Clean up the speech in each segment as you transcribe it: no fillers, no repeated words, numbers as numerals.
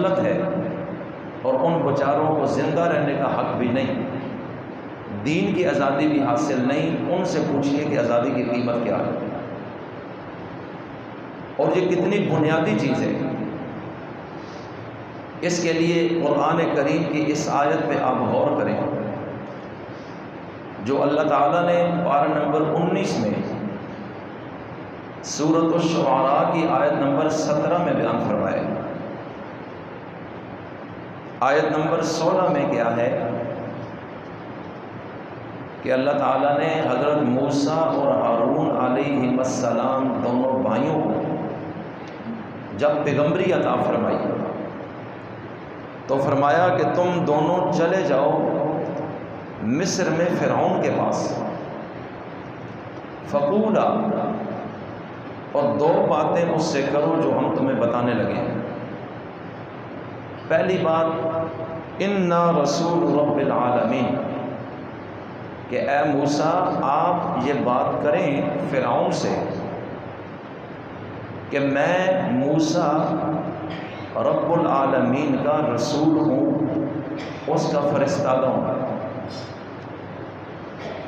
مسلط ہے اور ان بیچاروں کو زندہ رہنے کا حق بھی نہیں، دین کی آزادی بھی حاصل نہیں، ان سے پوچھیے کہ آزادی کی قیمت کیا ہے اور یہ کتنی بنیادی چیز ہے۔ اس کے لیے قرآن کریم کی اس آیت پہ آپ غور کریں جو اللہ تعالیٰ نے پارہ نمبر 19 میں سورۃ الشعراء کی آیت نمبر 17 میں بیان فرمایا۔ آیت نمبر 16 میں کیا ہے کہ اللہ تعالیٰ نے حضرت موسیٰ اور ہارون علیہ السلام دونوں بھائیوں کو جب پیغمبری عطا فرمائی تو فرمایا کہ تم دونوں چلے جاؤ مصر میں فرعون کے پاس، فقولا، اور دو باتیں اس سے کرو جو ہم تمہیں بتانے لگے ہیں۔ پہلی بات، انا رسول رب العالمین، کہ اے موسیٰ آپ یہ بات کریں فرعون سے کہ میں موسیٰ رب العالمین کا رسول ہوں، اس کا فرستادہ ہوں۔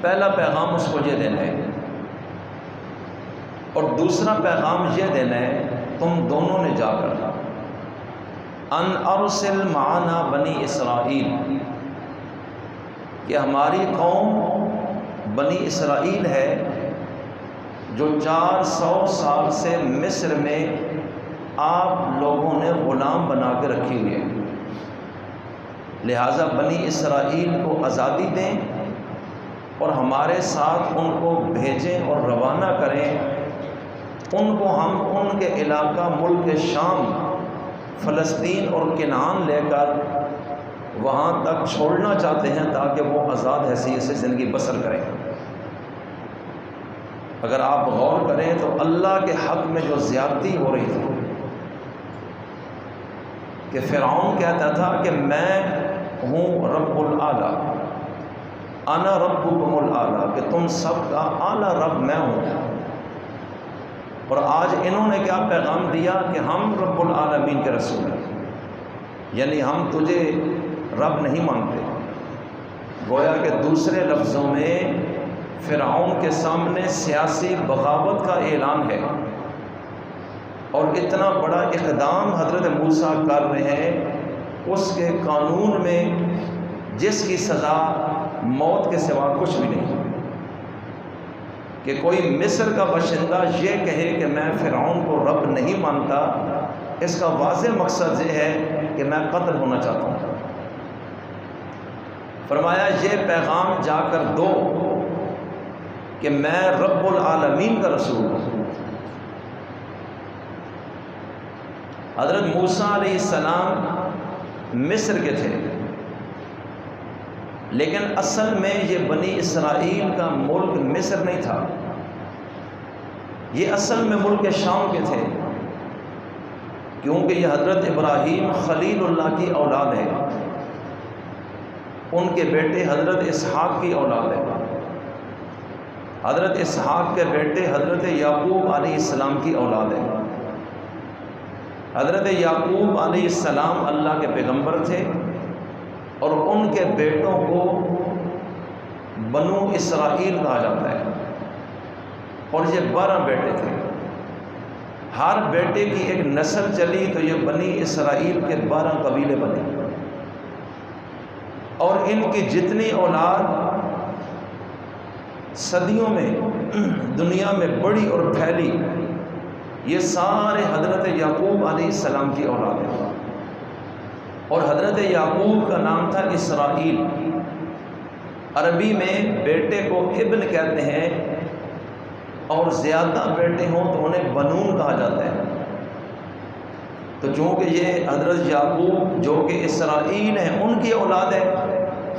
پہلا پیغام اس کو یہ دینا ہے، اور دوسرا پیغام یہ دینا ہے تم دونوں نے جا کر ان ارسل معنا بنی اسرائیل، کہ ہماری قوم بنی اسرائیل ہے جو 400 سال سے مصر میں آپ لوگوں نے غلام بنا کے رکھی ہوئی ہے، لہٰذا بنی اسرائیل کو آزادی دیں اور ہمارے ساتھ ان کو بھیجیں اور روانہ کریں۔ ان کو ہم ان کے علاقہ ملک شام، فلسطین اور کنعان لے کر وہاں تک چھوڑنا چاہتے ہیں تاکہ وہ آزاد حیثیت سے زندگی بسر کریں۔ اگر آپ غور کریں تو اللہ کے حق میں جو زیادتی ہو رہی تھی کہ فرعون کہتا تھا کہ میں ہوں رب الاعلیٰ، انا ربکم الاعلیٰ، کہ تم سب کا اعلیٰ رب میں ہوں، اور آج انہوں نے کیا پیغام دیا کہ ہم رب العالمین کے رسول ہیں، یعنی ہم تجھے رب نہیں مانتے۔ گویا کہ دوسرے لفظوں میں فرعون کے سامنے سیاسی بغاوت کا اعلان ہے، اور اتنا بڑا اقدام حضرت موسیٰ کر رہے ہیں، اس کے قانون میں جس کی سزا موت کے سوا کچھ بھی نہیں، کہ کوئی مصر کا باشندہ یہ کہے کہ میں فرعون کو رب نہیں مانتا، اس کا واضح مقصد یہ ہے کہ میں قتل ہونا چاہتا ہوں۔ فرمایا یہ پیغام جا کر دو کہ میں رب العالمین کا رسول ہوں۔ حضرت موسیٰ علیہ السلام مصر کے تھے، لیکن اصل میں یہ بنی اسرائیل کا ملک مصر نہیں تھا، یہ اصل میں ملک شام کے تھے، کیونکہ یہ حضرت ابراہیم خلیل اللہ کی اولاد ہے، ان کے بیٹے حضرت اسحاق کی اولاد ہے، حضرت اسحاق کے بیٹے حضرت یعقوب علیہ السلام کی اولاد ہے۔ حضرت یعقوب علیہ السلام اللہ کے پیغمبر تھے، اور ان کے بیٹوں کو بنو اسرائیل کہا جاتا ہے، اور یہ 12 بیٹے تھے، ہر بیٹے کی ایک نسل چلی تو یہ بنی اسرائیل کے 12 قبیلے بنے، اور ان کی جتنی اولاد صدیوں میں دنیا میں بڑی اور پھیلی، یہ سارے حضرت یعقوب علیہ السلام کی اولاد ہیں، اور حضرت یعقوب کا نام تھا اسرائیل۔ عربی میں بیٹے کو ابن کہتے ہیں، اور زیادہ بیٹے ہوں تو انہیں بنون کہا جاتا ہے۔ تو چونکہ یہ حضرت یعقوب جو کہ اسرائیل ہیں ان کی اولاد ہے،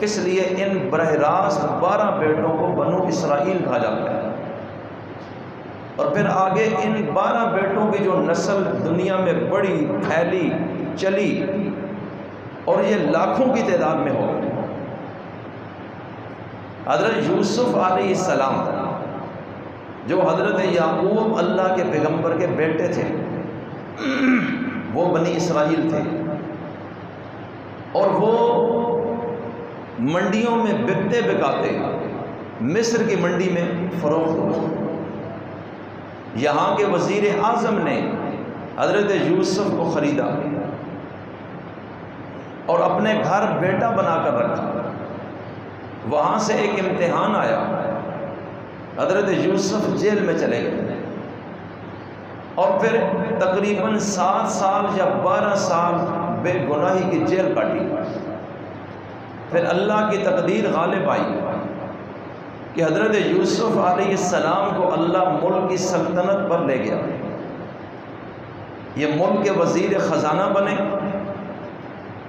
اس لیے ان براہ راست 12 بیٹوں کو بنو اسرائیل کہا جاتا ہے، اور پھر آگے ان 12 بیٹوں کی جو نسل دنیا میں بڑی پھیلی چلی، اور یہ لاکھوں کی تعداد میں ہو گئی۔ حضرت یوسف علیہ السلام جو حضرت یعقوب اللہ کے پیغمبر کے بیٹے تھے، وہ بنی اسرائیل تھے، اور وہ منڈیوں میں بکتے بکاتے مصر کی منڈی میں فروخت ہوئے۔ یہاں کے وزیر اعظم نے حضرت یوسف کو خریدا اور اپنے گھر بیٹا بنا کر رکھا۔ وہاں سے ایک امتحان آیا، حضرت یوسف جیل میں چلے گئے اور پھر تقریباً 7 سال یا 12 سال بے گناہی کی جیل کاٹی۔ پھر اللہ کی تقدیر غالب آئی کہ حضرت یوسف علیہ السلام کو اللہ ملک کی سلطنت پر لے گیا۔ یہ ملک کے وزیر خزانہ بنے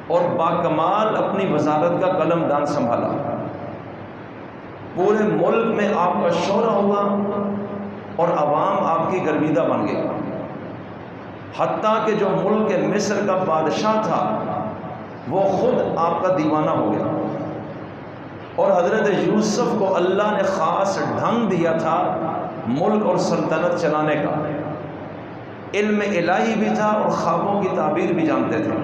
اور باکمال اپنی وزارت کا قلم دان سنبھالا۔ پورے ملک میں آپ کا شہرہ ہوا اور عوام آپ کی گرویدہ بن گئی، حتیٰ کہ جو ملک مصر کا بادشاہ تھا وہ خود آپ کا دیوانہ ہو گیا۔ اور حضرت یوسف کو اللہ نے خاص ڈھنگ دیا تھا ملک اور سلطنت چلانے کا، علم الہی بھی تھا اور خوابوں کی تعبیر بھی جانتے تھے،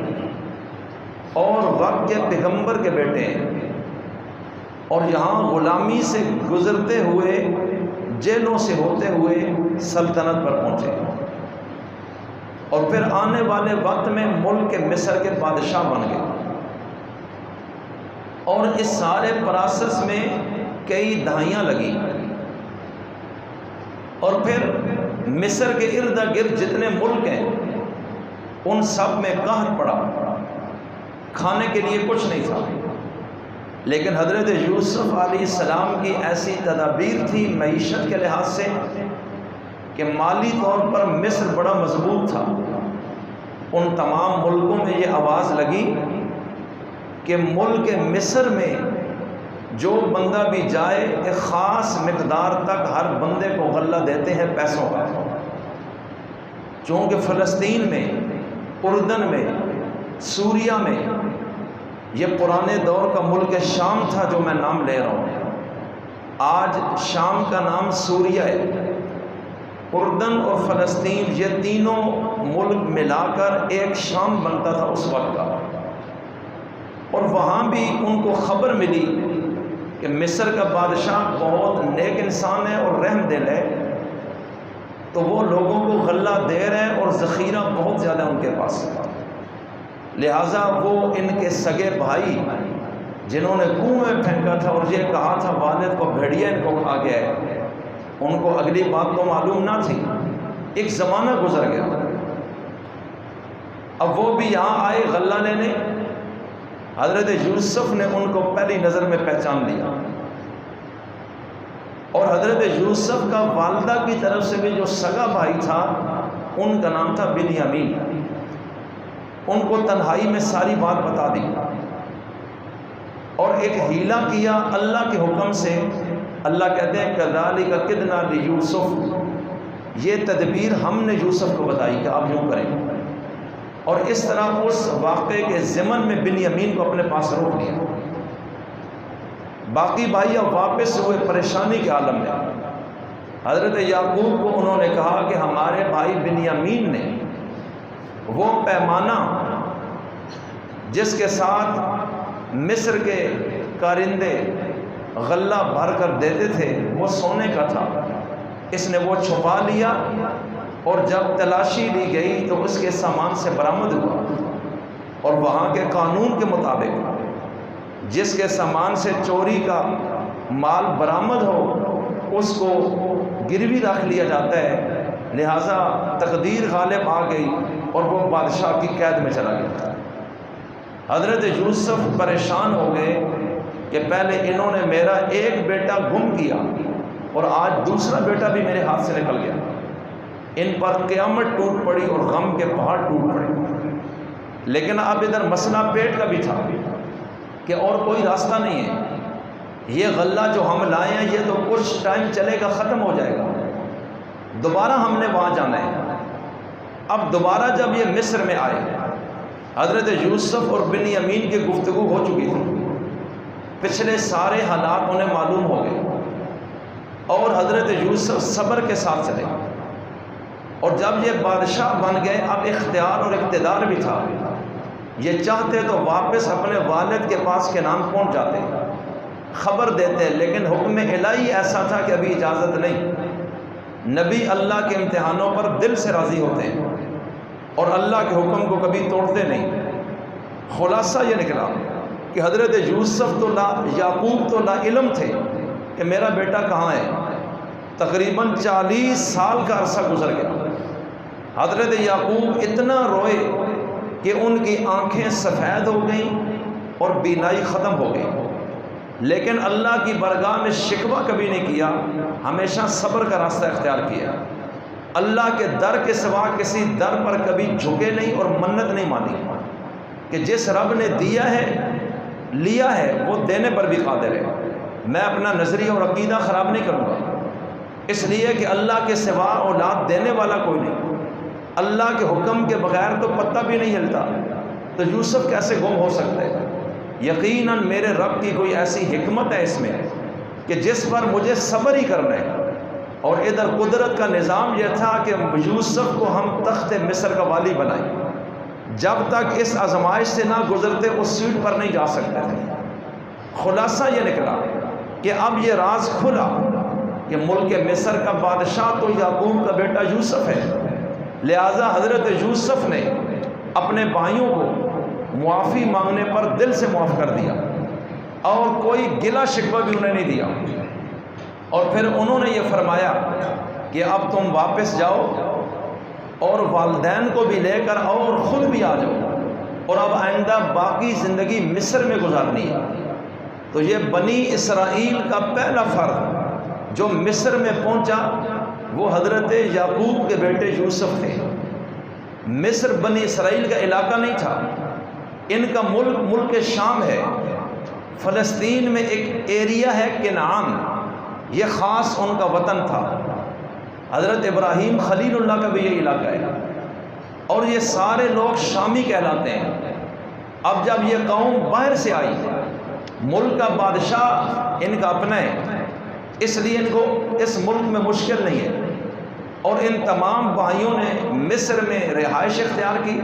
اور وقت کے پیغمبر کے بیٹے ہیں، اور یہاں غلامی سے گزرتے ہوئے جیلوں سے ہوتے ہوئے سلطنت پر پہنچے، اور پھر آنے والے وقت میں ملک کے مصر کے بادشاہ بن گئے۔ اور اس سارے پروسیس میں کئی دہائیاں لگی، اور پھر مصر کے ارد گرد جتنے ملک ہیں ان سب میں قحط پڑا، کھانے کے لیے کچھ نہیں تھا۔ لیکن حضرت یوسف علیہ السلام کی ایسی تدابیر تھی معیشت کے لحاظ سے کہ مالی طور پر مصر بڑا مضبوط تھا۔ ان تمام ملکوں میں یہ آواز لگی کہ ملک مصر میں جو بندہ بھی جائے ایک خاص مقدار تک ہر بندے کو غلہ دیتے ہیں پیسوں کا۔ چونکہ فلسطین میں، اردن میں، سوریہ میں، یہ پرانے دور کا ملک شام تھا جو میں نام لے رہا ہوں، آج شام کا نام سوریہ ہے، اردن اور فلسطین یہ تینوں ملک ملا کر ایک شام بنتا تھا اس وقت کا۔ اور وہاں بھی ان کو خبر ملی کہ مصر کا بادشاہ بہت نیک انسان ہے اور رحم دل ہے، تو وہ لوگوں کو غلہ دے رہے اور ذخیرہ بہت زیادہ ان کے پاس تھا۔ لہٰذا وہ ان کے سگے بھائی جنہوں نے کنویں میں پھینکا تھا اور یہ کہا تھا والد کو بھیڑیا ان کو کھا گیا ہے، ان کو اگلی بات تو معلوم نہ تھی، ایک زمانہ گزر گیا۔ اب وہ بھی یہاں آئے غلہ لینے، حضرت یوسف نے ان کو پہلی نظر میں پہچان لیا، اور حضرت یوسف کا والدہ کی طرف سے بھی جو سگا بھائی تھا ان کا نام تھا بنیامین۔ ان کو تنہائی میں ساری بات بتا دی اور ایک ہیلا کیا اللہ کے حکم سے۔ اللہ کہتے ہیں کذالک کدنا لیوسف، یہ تدبیر ہم نے یوسف کو بتائی کہ آپ یوں کریں، اور اس طرح اس واقعے کے ضمن میں بنیامین کو اپنے پاس روک لیا۔ باقی بھائی اب واپس ہوئے پریشانی کے عالم میں۔ حضرت یعقوب کو انہوں نے کہا کہ ہمارے بھائی بنیامین نے وہ پیمانہ جس کے ساتھ مصر کے کارندے غلہ بھر کر دیتے تھے وہ سونے کا تھا، اس نے وہ چھپا لیا، اور جب تلاشی لی گئی تو اس کے سامان سے برآمد ہوا، اور وہاں کے قانون کے مطابق جس کے سامان سے چوری کا مال برآمد ہو اس کو گروی رکھ لیا جاتا ہے۔ لہٰذا تقدیر غالب آ گئی اور وہ بادشاہ کی قید میں چلا گیا۔ حضرت یوسف پریشان ہو گئے کہ پہلے انہوں نے میرا ایک بیٹا گم کیا اور آج دوسرا بیٹا بھی میرے ہاتھ سے نکل گیا۔ ان پر قیامت ٹوٹ پڑی اور غم کے پہاڑ ٹوٹ پڑے۔ لیکن اب ادھر مسئلہ پیٹ کا بھی تھا کہ اور کوئی راستہ نہیں ہے، یہ غلہ جو ہم لائے ہیں یہ تو کچھ ٹائم چلے گا، ختم ہو جائے گا، دوبارہ ہم نے وہاں جانا ہے۔ اب دوبارہ جب یہ مصر میں آئے، حضرت یوسف اور بنیامین کی گفتگو ہو چکی تھی، پچھلے سارے حالات انہیں معلوم ہو گئے، اور حضرت یوسف صبر کے ساتھ چلے، اور جب یہ بادشاہ بن گئے اب اختیار اور اقتدار بھی تھا، یہ چاہتے تو واپس اپنے والد کے پاس کنعان پہنچ جاتے، خبر دیتے، لیکن حکم الہی ایسا تھا کہ ابھی اجازت نہیں۔ نبی اللہ کے امتحانوں پر دل سے راضی ہوتے ہیں اور اللہ کے حکم کو کبھی توڑتے نہیں۔ خلاصہ یہ نکلا کہ حضرت یوسف تو یعقوب تو لا علم تھے کہ میرا بیٹا کہاں ہے۔ تقریباً 40 سال کا عرصہ گزر گیا۔ حضرت یعقوب اتنا روئے کہ ان کی آنکھیں سفید ہو گئیں اور بینائی ختم ہو گئی، لیکن اللہ کی بارگاہ میں شکوہ کبھی نہیں کیا، ہمیشہ صبر کا راستہ اختیار کیا۔ اللہ کے در کے سوا کسی در پر کبھی جھکے نہیں اور منت نہیں مانی کہ جس رب نے دیا ہے لیا ہے وہ دینے پر بھی قادر ہے، میں اپنا نظریہ اور عقیدہ خراب نہیں کروں گا، اس لیے کہ اللہ کے سوا اولاد دینے والا کوئی نہیں، اللہ کے حکم کے بغیر تو پتہ بھی نہیں ہلتا، تو یوسف کیسے گم ہو سکتے؟ یقیناً میرے رب کی کوئی ایسی حکمت ہے اس میں کہ جس پر مجھے صبر ہی کرنا ہے۔ اور ادھر قدرت کا نظام یہ تھا کہ یوسف کو ہم تخت مصر کا والی بنائیں، جب تک اس آزمائش سے نہ گزرتے اس سیٹ پر نہیں جا سکتے تھے۔ خلاصہ یہ نکلا کہ اب یہ راز کھلا کہ ملک مصر کا بادشاہ تو یعقوب کا بیٹا یوسف ہے، لہٰذا حضرت یوسف نے اپنے بھائیوں کو معافی مانگنے پر دل سے معاف کر دیا اور کوئی گلہ شکوہ بھی انہیں نہیں دیا، اور پھر انہوں نے یہ فرمایا کہ اب تم واپس جاؤ اور والدین کو بھی لے کر اور خود بھی آ جاؤ، اور اب آئندہ باقی زندگی مصر میں گزارنی ہے۔ تو یہ بنی اسرائیل کا پہلا فرد جو مصر میں پہنچا وہ حضرت یعقوب کے بیٹے یوسف تھے۔ مصر بنی اسرائیل کا علاقہ نہیں تھا، ان کا ملک شام ہے، فلسطین میں ایک ایریا ہے کنعان، یہ خاص ان کا وطن تھا۔ حضرت ابراہیم خلیل اللہ کا بھی یہ علاقہ ہے، اور یہ سارے لوگ شامی کہلاتے ہیں۔ اب جب یہ قوم باہر سے آئی، ملک کا بادشاہ ان کا اپنا ہے، اس لیے ان کو اس ملک میں مشکل نہیں ہے، اور ان تمام بھائیوں نے مصر میں رہائش اختیار کی،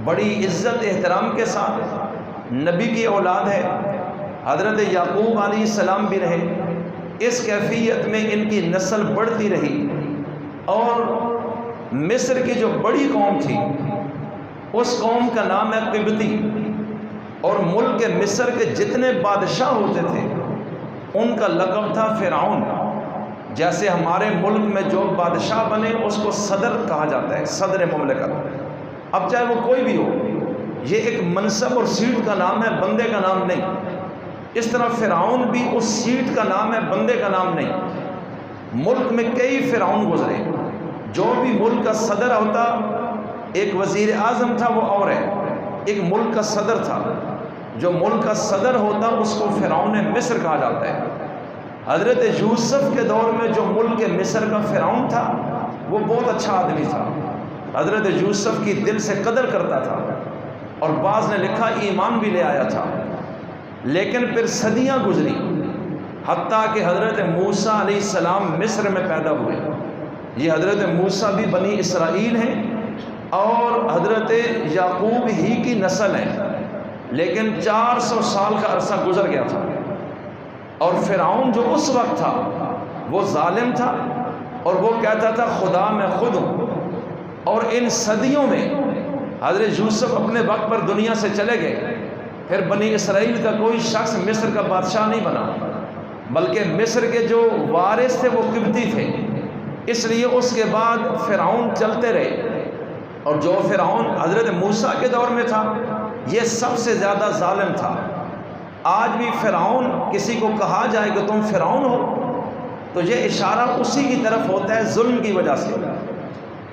بڑی عزت احترام کے ساتھ۔ نبی کی اولاد ہے، حضرت یعقوب علیہ السلام بھی رہے، اس کیفیت میں ان کی نسل بڑھتی رہی، اور مصر کی جو بڑی قوم تھی اس قوم کا نام ہے قبطی، اور ملک مصر کے جتنے بادشاہ ہوتے تھے ان کا لقب تھا فرعون۔ جیسے ہمارے ملک میں جو بادشاہ بنے اس کو صدر کہا جاتا ہے، صدر مملکت، اب چاہے وہ کوئی بھی ہو، یہ ایک منصب اور سیٹ کا نام ہے، بندے کا نام نہیں۔ اس طرح فرعون بھی اس سیٹ کا نام ہے، بندے کا نام نہیں۔ ملک میں کئی فرعون گزرے، جو بھی ملک کا صدر ہوتا، ایک وزیر اعظم تھا وہ اور ہے، ایک ملک کا صدر تھا، جو ملک کا صدر ہوتا اس کو فرعون مصر کہا جاتا ہے۔ حضرت یوسف کے دور میں جو ملک مصر کا فرعون تھا وہ بہت اچھا آدمی تھا، حضرت یوسف کی دل سے قدر کرتا تھا، اور بعض نے لکھا ایمان بھی لے آیا تھا۔ لیکن پھر صدیاں گزری، حتیٰ کہ حضرت موسیٰ علیہ السلام مصر میں پیدا ہوئے۔ یہ حضرت موسیٰ بھی بنی اسرائیل ہیں اور حضرت یعقوب ہی کی نسل ہیں، لیکن 400 سال کا عرصہ گزر گیا تھا، اور فرعون جو اس وقت تھا وہ ظالم تھا، اور وہ کہتا تھا خدا میں خود ہوں۔ اور ان صدیوں میں حضرت یوسف اپنے وقت پر دنیا سے چلے گئے، پھر بنی اسرائیل کا کوئی شخص مصر کا بادشاہ نہیں بنا، بلکہ مصر کے جو وارث تھے وہ قبطی تھے، اس لیے اس کے بعد فرعون چلتے رہے، اور جو فرعون حضرت موسیٰ کے دور میں تھا یہ سب سے زیادہ ظالم تھا۔ آج بھی فرعون کسی کو کہا جائے کہ تم فرعون ہو تو یہ اشارہ اسی کی طرف ہوتا ہے ظلم کی وجہ سے،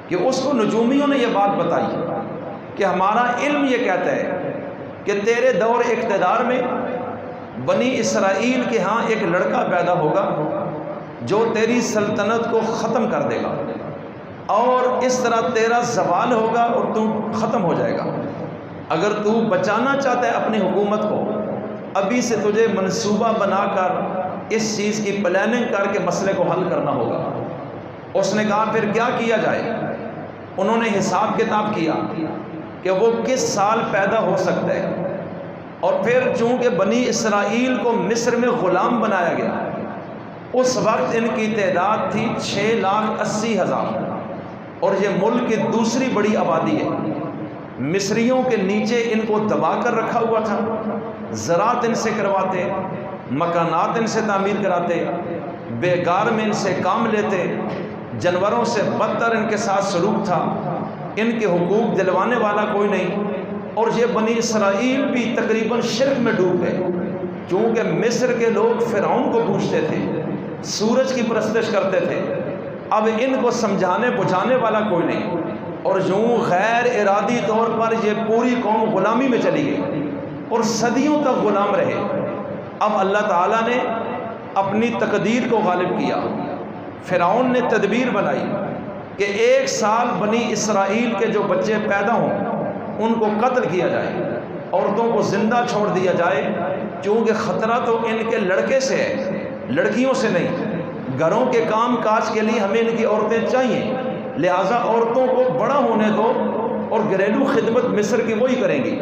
کہ اس کو نجومیوں نے یہ بات بتائی کہ ہمارا علم یہ کہتا ہے کہ تیرے دور اقتدار میں بنی اسرائیل کے ہاں ایک لڑکا پیدا ہوگا جو تیری سلطنت کو ختم کر دے گا، اور اس طرح تیرا زوال ہوگا اور تو ختم ہو جائے گا۔ اگر تو بچانا چاہتا ہے اپنی حکومت کو، ابھی سے تجھے منصوبہ بنا کر اس چیز کی پلاننگ کر کے مسئلے کو حل کرنا ہوگا۔ اس نے کہا پھر کیا کیا جائے؟ انہوں نے حساب کتاب کیا، کہ وہ کس سال پیدا ہو سکتا ہے۔ اور پھر چونکہ بنی اسرائیل کو مصر میں غلام بنایا گیا، اس وقت ان کی تعداد تھی 6,80,000، اور یہ ملک کی دوسری بڑی آبادی ہے۔ مصریوں کے نیچے ان کو دبا کر رکھا ہوا تھا، زراعت ان سے کرواتے، مکانات ان سے تعمیر کراتے، بیگار میں ان سے کام لیتے، جانوروں سے بدتر ان کے ساتھ سلوک تھا، ان کے حقوق دلوانے والا کوئی نہیں۔ اور یہ بنی اسرائیل بھی تقریباً شرک میں ڈوب گئے، چونکہ مصر کے لوگ فرعون کو پوجتے تھے، سورج کی پرستش کرتے تھے۔ اب ان کو سمجھانے بجھانے والا کوئی نہیں، اور یوں غیر ارادی طور پر یہ پوری قوم غلامی میں چلی گئی اور صدیوں تک غلام رہے۔ اب اللہ تعالیٰ نے اپنی تقدیر کو غالب کیا۔ فرعون نے تدبیر بنائی کہ 1 سال بنی اسرائیل کے جو بچے پیدا ہوں ان کو قتل کیا جائے، عورتوں کو زندہ چھوڑ دیا جائے، کیونکہ خطرہ تو ان کے لڑکے سے ہے، لڑکیوں سے نہیں۔ گھروں کے کام کاج کے لیے ہمیں ان کی عورتیں چاہیے، لہٰذا عورتوں کو بڑا ہونے دو اور گھریلو خدمت مصر کی وہی کریں گی۔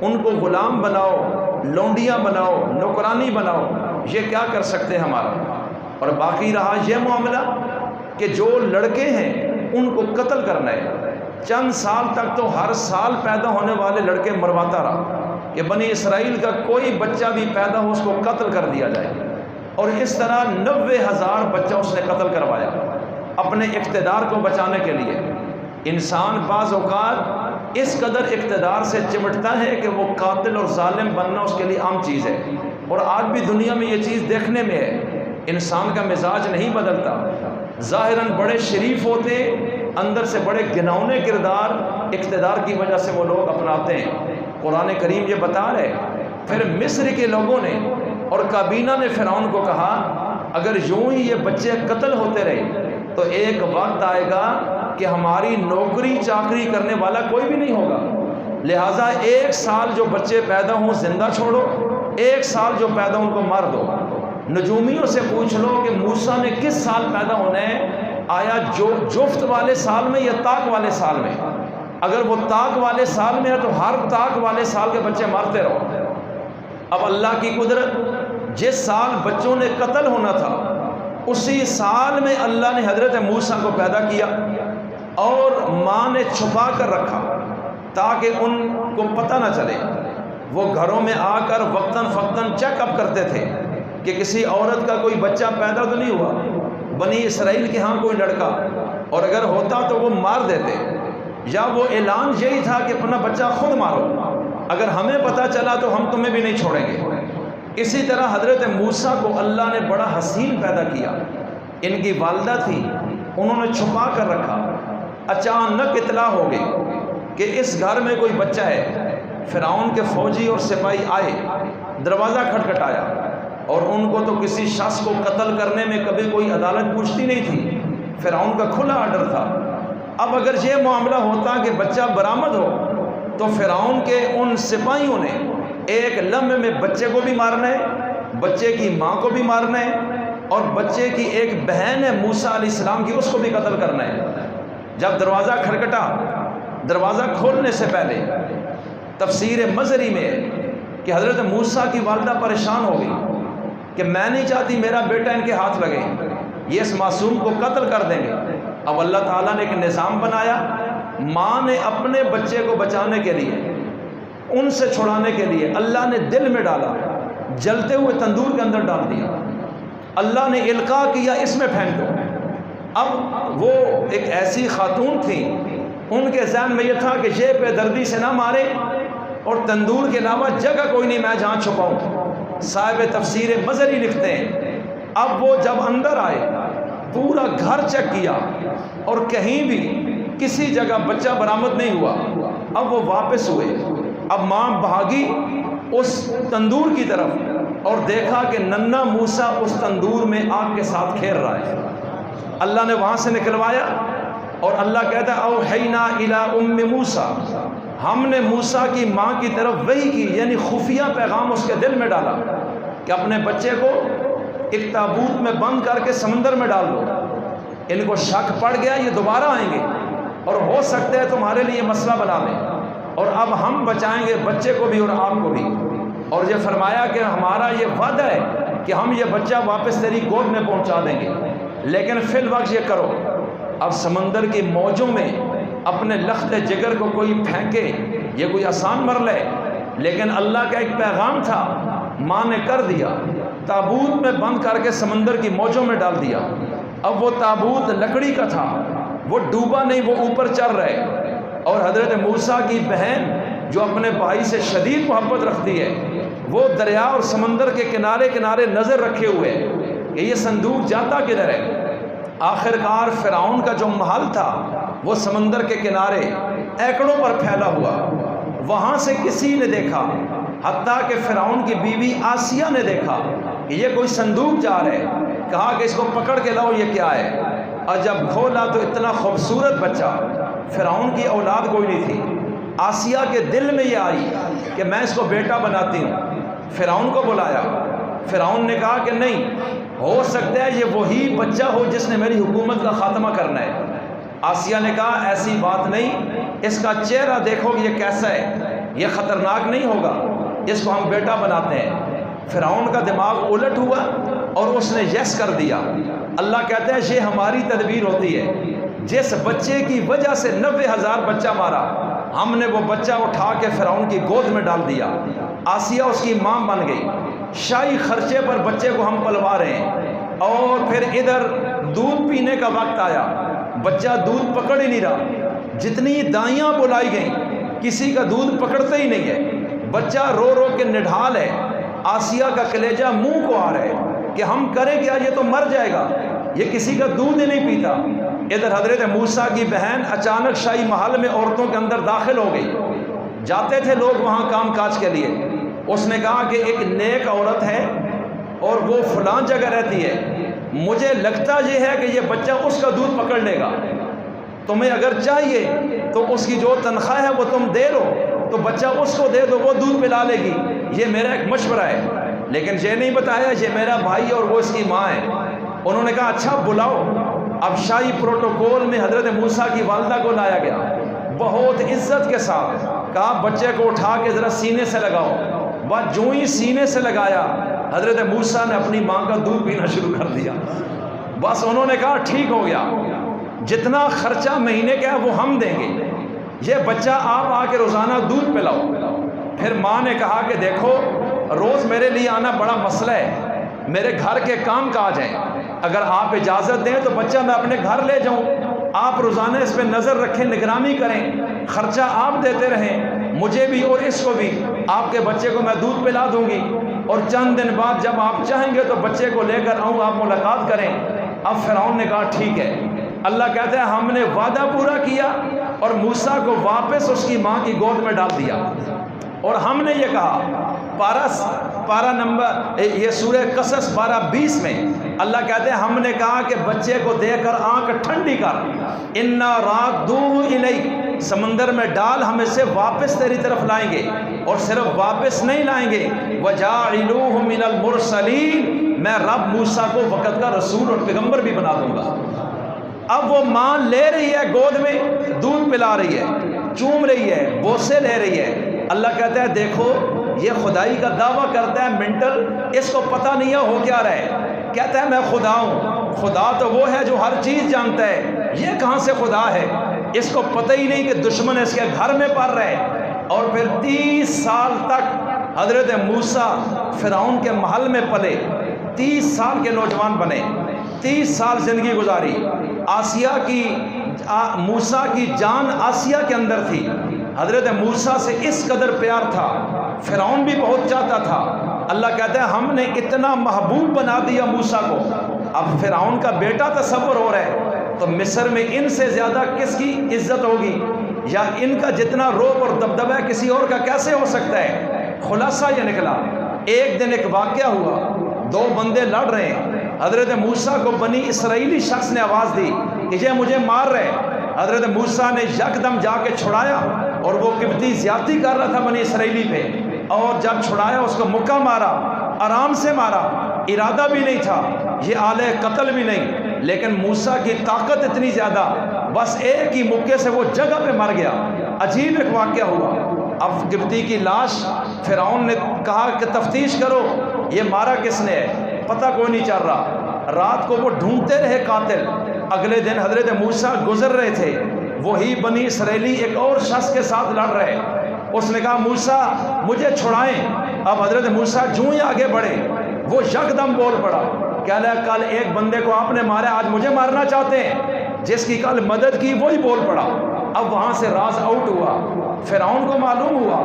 ان کو غلام بناؤ، لونڈیاں بناؤ، نوکرانی بناؤ، یہ کیا کر سکتے ہیں ہمارا۔ اور باقی رہا یہ معاملہ کہ جو لڑکے ہیں ان کو قتل کرنا ہے۔ چند سال تک تو ہر سال پیدا ہونے والے لڑکے مرواتا رہا کہ بنی اسرائیل کا کوئی بچہ بھی پیدا ہو اس کو قتل کر دیا جائے، اور اس طرح 90,000 بچہ اس نے قتل کروایا اپنے اقتدار کو بچانے کے لیے۔ انسان بعض اوقات اس قدر اقتدار سے چمٹتا ہے کہ وہ قاتل اور ظالم بننا اس کے لیے عام چیز ہے، اور آج بھی دنیا میں یہ چیز دیکھنے میں ہے۔ انسان کا مزاج نہیں بدلتا، ظاہراً بڑے شریف ہوتے، اندر سے بڑے گھناؤنے کردار اقتدار کی وجہ سے وہ لوگ اپناتے ہیں۔ قرآن کریم یہ بتا رہے۔ پھر مصر کے لوگوں نے اور کابینہ نے فرعون کو کہا اگر یوں ہی یہ بچے قتل ہوتے رہے تو ایک وقت آئے گا کہ ہماری نوکری چاکری کرنے والا کوئی بھی نہیں ہوگا، لہٰذا 1 سال جو بچے پیدا ہوں زندہ چھوڑو، 1 سال جو پیدا ہوں ان کو مار دو۔ نجومیوں سے پوچھ لو کہ موسیٰ نے کس سال پیدا ہونا ہے، آیا جو جفت والے سال میں یا طاق والے سال میں؟ اگر وہ طاق والے سال میں ہے تو ہر طاق والے سال کے بچے مارتے رہو۔ اب اللہ کی قدرت، جس سال بچوں نے قتل ہونا تھا اسی سال میں اللہ نے حضرت موسیٰ کو پیدا کیا، اور ماں نے چھپا کر رکھا تاکہ ان کو پتہ نہ چلے۔ وہ گھروں میں آ کر وقتاً فوقتاً چیک اپ کرتے تھے کہ کسی عورت کا کوئی بچہ پیدا تو نہیں ہوا، بنی اسرائیل کے ہاں کوئی لڑکا، اور اگر ہوتا تو وہ مار دیتے، یا وہ اعلان یہی تھا کہ اپنا بچہ خود مارو، اگر ہمیں پتہ چلا تو ہم تمہیں بھی نہیں چھوڑیں گے۔ اسی طرح حضرت موسیٰ کو اللہ نے بڑا حسین پیدا کیا، ان کی والدہ تھی، انہوں نے چھپا کر رکھا۔ اچانک اطلاع ہو گئی کہ اس گھر میں کوئی بچہ ہے۔ فرعون کے فوجی اور سپاہی آئے، دروازہ کھٹکھٹایا، اور ان کو تو کسی شخص کو قتل کرنے میں کبھی کوئی عدالت پوچھتی نہیں تھی، فرعون کا کھلا آرڈر تھا۔ اب اگر یہ معاملہ ہوتا کہ بچہ برآمد ہو تو فرعون کے ان سپاہیوں نے ایک لمحے میں بچے کو بھی مارنا ہے، بچے کی ماں کو بھی مارنا ہے، اور بچے کی ایک بہن ہے موسیٰ علیہ السلام کی، اس کو بھی قتل کرنا ہے۔ جب دروازہ کھٹکھٹا، دروازہ کھولنے سے پہلے تفسیر مظہری میں کہ حضرت موسیٰ کی والدہ پریشان ہو گئی کہ میں نہیں چاہتی میرا بیٹا ان کے ہاتھ لگے، یہ اس معصوم کو قتل کر دیں گے۔ اب اللہ تعالیٰ نے ایک نظام بنایا، ماں نے اپنے بچے کو بچانے کے لیے، ان سے چھڑانے کے لیے اللہ نے دل میں ڈالا، جلتے ہوئے تندور کے اندر ڈال دیا، اللہ نے القاء کیا اس میں پھینک دو۔ اب وہ ایک ایسی خاتون تھی، ان کے ذہن میں یہ تھا کہ یہ بے دردی سے نہ مارے، اور تندور کے علاوہ جگہ کوئی نہیں میں جہاں چھپاؤں۔ صاحب تفسیر مظہری لکھتے ہیں اب وہ جب اندر آئے پورا گھر چیک کیا اور کہیں بھی کسی جگہ بچہ برآمد نہیں ہوا۔ اب وہ واپس ہوئے، اب ماں بھاگی اس تندور کی طرف اور دیکھا کہ ننھا موسیٰ اس تندور میں آگ کے ساتھ کھیل رہا ہے۔ اللہ نے وہاں سے نکلوایا، اور اللہ کہتا ہے اوحینا الی ام موسیٰ، ہم نے موسیٰ کی ماں کی طرف وحی کی، یعنی خفیہ پیغام اس کے دل میں ڈالا کہ اپنے بچے کو ایک تابوت میں بند کر کے سمندر میں ڈال دو۔ ان کو شک پڑ گیا یہ دوبارہ آئیں گے اور ہو سکتا ہے تمہارے لیے مسئلہ بنا لیں۔ اور اب ہم بچائیں گے بچے کو بھی اور آپ کو بھی. اور یہ فرمایا کہ ہمارا یہ وعدہ ہے کہ ہم یہ بچہ واپس تیری گود میں پہنچا دیں گے، لیکن فی الوقت یہ کرو. اب سمندر کی موجوں میں اپنے لخت جگر کو کوئی پھینکے، یہ کوئی آسان مرحلہ ہے، لیکن اللہ کا ایک پیغام تھا. ماں نے کر دیا، تابوت میں بند کر کے سمندر کی موجوں میں ڈال دیا. اب وہ تابوت لکڑی کا تھا، وہ ڈوبا نہیں، وہ اوپر چل رہے. اور حضرت موسیٰ کی بہن جو اپنے بھائی سے شدید محبت رکھتی ہے، وہ دریا اور سمندر کے کنارے کنارے نظر رکھے ہوئے کہ یہ صندوق جاتا کدھر ہے. آخرکار فرعون کا جو محل تھا وہ سمندر کے کنارے ایکڑوں پر پھیلا ہوا. وہاں سے کسی نے دیکھا، حتیٰ کہ فرعون کی بیوی آسیہ نے دیکھا کہ یہ کوئی صندوق جا رہا ہے. کہا کہ اس کو پکڑ کے لاؤ، یہ کیا ہے. اور جب کھولا تو اتنا خوبصورت بچہ، فرعون کی اولاد کوئی نہیں تھی. آسیہ کے دل میں یہ آئی کہ میں اس کو بیٹا بناتی ہوں. فرعون کو بلایا. فرعون نے کہا کہ نہیں، ہو سکتا ہے یہ وہی بچہ ہو جس نے میری حکومت کا خاتمہ کرنا ہے. آسیہ نے کہا ایسی بات نہیں، اس کا چہرہ دیکھو یہ کیسا ہے، یہ خطرناک نہیں ہوگا، اس کو ہم بیٹا بناتے ہیں. فرعون کا دماغ الٹ ہوا اور اس نے یس کر دیا. اللہ کہتا ہے یہ ہماری تدبیر ہوتی ہے. جس بچے کی وجہ سے 90,000 بچہ مارا، ہم نے وہ بچہ اٹھا کے فرعون کی گود میں ڈال دیا. آسیہ اس کی ماں بن گئی. شاہی خرچے پر بچے کو ہم پلوا رہے ہیں. اور پھر ادھر دودھ پینے کا وقت آیا، بچہ دودھ پکڑ ہی نہیں رہا. جتنی دائیاں بلائی گئیں کسی کا دودھ پکڑتا ہی نہیں ہے. بچہ رو رو کے نڈھال ہے. آسیہ کا کلیجہ منہ کو آ رہا ہے کہ ہم کریں کیا، یہ تو مر جائے گا، یہ کسی کا دودھ ہی نہیں پیتا. ادھر حضرت موسیٰ کی بہن اچانک شاہی محل میں عورتوں کے اندر داخل ہو گئی. جاتے تھے لوگ وہاں کام کاج کے لیے. اس نے کہا کہ ایک نیک عورت ہے اور وہ فلاں جگہ رہتی ہے، مجھے لگتا یہ ہے کہ یہ بچہ اس کا دودھ پکڑ لے گا. تمہیں اگر چاہیے تو اس کی جو تنخواہ ہے وہ تم دے لو، تو بچہ اس کو دے دو، وہ دودھ پلا لے گی. یہ میرا ایک مشورہ ہے. لیکن یہ نہیں بتایا یہ میرا بھائی اور وہ اس کی ماں ہے. انہوں نے کہا اچھا بلاؤ. اب شاہی پروٹوکول میں حضرت موسیٰ کی والدہ کو لایا گیا. بہت عزت کے ساتھ کہا بچے کو اٹھا کے ذرا سینے سے لگاؤ. بس جو ہی سینے سے لگایا، حضرت موسیٰ نے اپنی ماں کا دودھ پینا شروع کر دیا. بس انہوں نے کہا ٹھیک ہو گیا، جتنا خرچہ مہینے کا ہے وہ ہم دیں گے، یہ بچہ آپ آ کے روزانہ دودھ پلاؤ. پھر ماں نے کہا کہ دیکھو روز میرے لیے آنا بڑا مسئلہ ہے، میرے گھر کے کام کاج ہیں، اگر آپ اجازت دیں تو بچہ میں اپنے گھر لے جاؤں، آپ روزانہ اس پہ نظر رکھیں، نگرانی کریں، خرچہ آپ دیتے رہیں، مجھے بھی اور اس کو بھی. آپ کے بچے کو میں دودھ پلا دوں گی، اور چند دن بعد جب آپ چاہیں گے تو بچے کو لے کر آؤں، آپ ملاقات کریں. اب فرعون نے کہا ٹھیک ہے. اللہ کہتا ہے ہم نے وعدہ پورا کیا اور موسیٰ کو واپس اس کی ماں کی گود میں ڈال دیا. اور ہم نے یہ کہا پارہ نمبر یہ سورہ قصص 12-20 میں اللہ کہتے ہیں ہم نے کہا کہ بچے کو دے کر آنکھ ٹھنڈی کر، انا رادوہ الیک، سمندر میں ڈال، ہم اسے واپس تیری طرف لائیں گے. اور صرف واپس نہیں لائیں گے، وجاعلوہ من المرسلین، میں رب موسیٰ کو وقت کا رسول اور پیغمبر بھی بنا دوں گا. اب وہ ماں لے رہی ہے گود میں، دودھ پلا رہی ہے، چوم رہی ہے، بوسے لے رہی ہے. اللہ کہتا ہے دیکھو یہ خدائی کا دعویٰ کرتا ہے منٹل، اس کو پتہ نہیں ہے ہو کیا رہا ہے. کہتا ہے میں خدا ہوں. خدا تو وہ ہے جو ہر چیز جانتا ہے، یہ کہاں سے خدا ہے؟ اس کو پتہ ہی نہیں کہ دشمن اس کے گھر میں پڑ رہے. اور پھر 30 سال تک حضرت موسیٰ فرعون کے محل میں پلے، 30 سال کے نوجوان بنے، 30 سال زندگی گزاری. موسیٰ کی جان آسیہ کے اندر تھی. حضرت موسیٰ سے اس قدر پیار تھا، فرعون بھی بہت چاہتا تھا. اللہ کہتا ہے ہم نے اتنا محبوب بنا دیا موسیٰ کو. اب فرعون کا بیٹا تصور ہو رہا ہے تو مصر میں ان سے زیادہ کس کی عزت ہوگی، یا ان کا جتنا روب اور دبدبہ کسی اور کا کیسے ہو سکتا ہے. خلاصہ یہ نکلا، ایک دن ایک واقعہ ہوا، 2 بندے لڑ رہے ہیں. حضرت موسیٰ کو بنی اسرائیلی شخص نے آواز دی کہ یہ مجھے مار رہے. حضرت موسیٰ نے یکدم جا کے چھڑایا، اور وہ قبطی زیادتی کر رہا تھا بنی اسرائیلی پہ، اور جب چھڑایا اس کو مکہ مارا، آرام سے مارا، ارادہ بھی نہیں تھا، یہ آلے قتل بھی نہیں. لیکن موسیٰ کی طاقت اتنی زیادہ، بس ایک ہی مکے سے وہ جگہ پہ مر گیا. عجیب ایک واقعہ ہوا. اب قبطی کی لاش فرعون نے کہا کہ تفتیش کرو یہ مارا کس نے ہے، پتہ کوئی نہیں چل رہا۔ رات کو وہ ڈھونڈتے رہے قاتل۔ اگلے دن حضرت موسیٰ گزر رہے تھے، وہی بنی اسرائیلی ایک اور شخص کے ساتھ لڑ رہے۔ اس نے کہا موسیٰ مجھے چھڑائیں۔ اب حضرت موسیٰ جوں ہی آگے بڑھے وہ یکدم بول پڑا، کہہ لیا کل ایک بندے کو آپ نے مارا، آج مجھے مارنا چاہتے ہیں؟ جس کی کل مدد کی وہی بول پڑا۔ اب وہاں سے راز آؤٹ ہوا، فرعون کو معلوم ہوا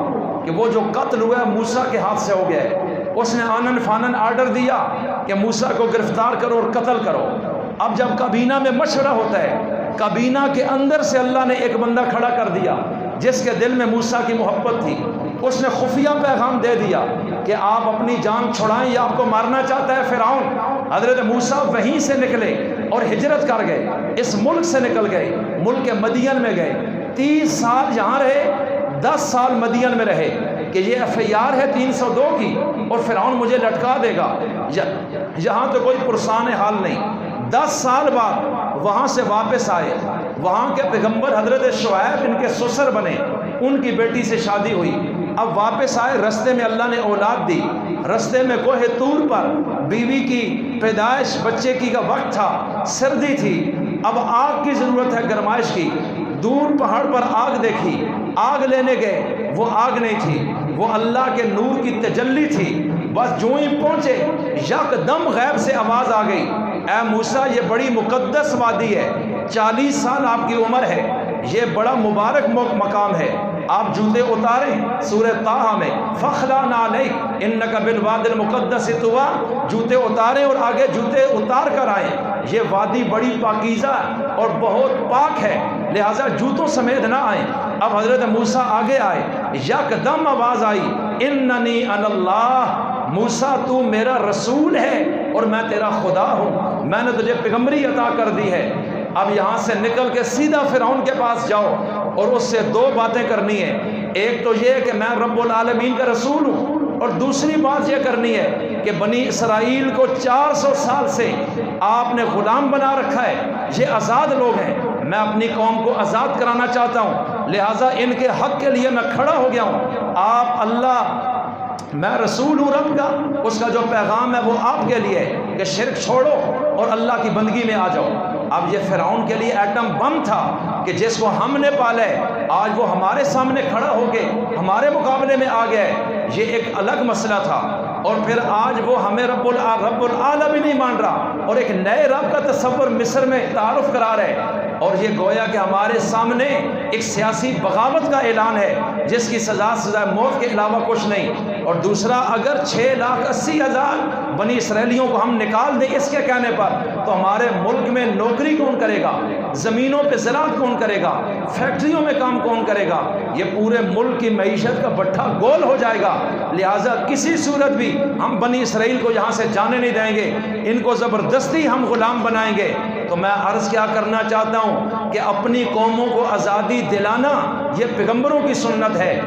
کہ وہ جو قتل ہوا ہے موسیٰ کے ہاتھ سے ہو گیا ہے۔ اس نے آنن فانن آرڈر دیا کہ موسیٰ کو گرفتار کرو اور قتل کرو۔ اب جب کابینہ میں مشورہ ہوتا ہے، کابینہ کے اندر سے اللہ نے ایک بندہ کھڑا کر دیا جس کے دل میں موسیٰ کی محبت تھی۔ اس نے خفیہ پیغام دے دیا کہ آپ اپنی جان چھڑائیں، یہ آپ کو مارنا چاہتا ہے فرعون۔ حضرت موسیٰ وہیں سے نکلے اور ہجرت کر گئے، اس ملک سے نکل گئے، ملک مدین میں گئے۔ 30 سال یہاں رہے، 10 سال مدین میں رہے کہ یہ FIR ہے 302 کی اور فرعون مجھے لٹکا دے گا، یہاں تو کوئی پرسان حال نہیں۔ 10 سال بعد وہاں سے واپس آئے، وہاں کے پیغمبر حضرت شعیب ان کے سسر بنے، ان کی بیٹی سے شادی ہوئی۔ اب واپس آئے، رستے میں اللہ نے اولاد دی، رستے میں کوہ طور پر بیوی کی پیدائش، بچے کی کا وقت تھا، سردی تھی، اب آگ کی ضرورت ہے، گرمائش کی۔ دور پہاڑ پر آگ دیکھی، آگ لینے گئے، وہ آگ نہیں تھی، وہ اللہ کے نور کی تجلی تھی۔ بس جو ہی پہنچے یکدم غیب سے آواز آ گئی، اے موسیٰ یہ بڑی مقدس وادی ہے، 40 سال آپ کی عمر ہے، یہ بڑا مبارک مقام ہے، آپ جوتے اتاریں۔ سورہ طٰہٰ میں فَخْلَعْ نَعْلَيْكَ إِنَّكَ بِالْوَادِ الْمُقَدَّسِ طُوًى، جوتے اتاریں اور آگے جوتے اتار کر آئیں، یہ وادی بڑی پاکیزہ اور بہت پاک ہے، لہٰذا جوتوں سمیت نہ آئیں۔ اب حضرت موسیٰ آگے آئے، یکدم آواز آئی اِنَّنِي أَنَا اللَّهُ، موسیٰ تو میرا رسول ہے اور میں تیرا خدا ہوں، میں نے تجھے پیغمبری عطا کر دی ہے۔ اب یہاں سے نکل کے سیدھا فرعون کے پاس جاؤ اور اس سے 2 باتیں کرنی ہیں، ایک تو یہ کہ میں رب العالمین کا رسول ہوں، اور دوسری بات یہ کرنی ہے کہ بنی اسرائیل کو 400 سال سے آپ نے غلام بنا رکھا ہے، یہ آزاد لوگ ہیں، میں اپنی قوم کو آزاد کرانا چاہتا ہوں، لہٰذا ان کے حق کے لیے میں کھڑا ہو گیا ہوں۔ آپ اللہ، میں رسول ہوں رب کا، اس کا جو پیغام ہے وہ آپ کے لیے ہے کہ شرک چھوڑو اور اللہ کی بندگی میں آ جاؤ۔ اب یہ فرعون کے لیے ایٹم بم تھا کہ جس کو ہم نے پالا ہے، آج وہ ہمارے سامنے کھڑا ہو کے ہمارے مقابلے میں آ گیا ہے، یہ ایک الگ مسئلہ تھا۔ اور پھر آج وہ ہمیں رب العالمین بھی نہیں مان رہا اور ایک نئے رب کا تصور مصر میں تعارف کرا رہے، اور یہ گویا کہ ہمارے سامنے ایک سیاسی بغاوت کا اعلان ہے جس کی سزا موت کے علاوہ کچھ نہیں۔ اور دوسرا، اگر 6,80,000 بنی اسرائیلیوں کو ہم نکال دیں اس کے کہنے پر، تو ہمارے ملک میں نوکری کون کرے گا، زمینوں پہ زراعت کون کرے گا، فیکٹریوں میں کام کون کرے گا، یہ پورے ملک کی معیشت کا بٹھا گول ہو جائے گا۔ لہٰذا کسی صورت بھی ہم بنی اسرائیل کو یہاں سے جانے نہیں دیں گے، ان کو زبردستی ہم غلام بنائیں گے۔ تو میں عرض کیا کرنا چاہتا ہوں کہ اپنی قوموں کو آزادی دلانا یہ پیغمبروں کی سنت ہے۔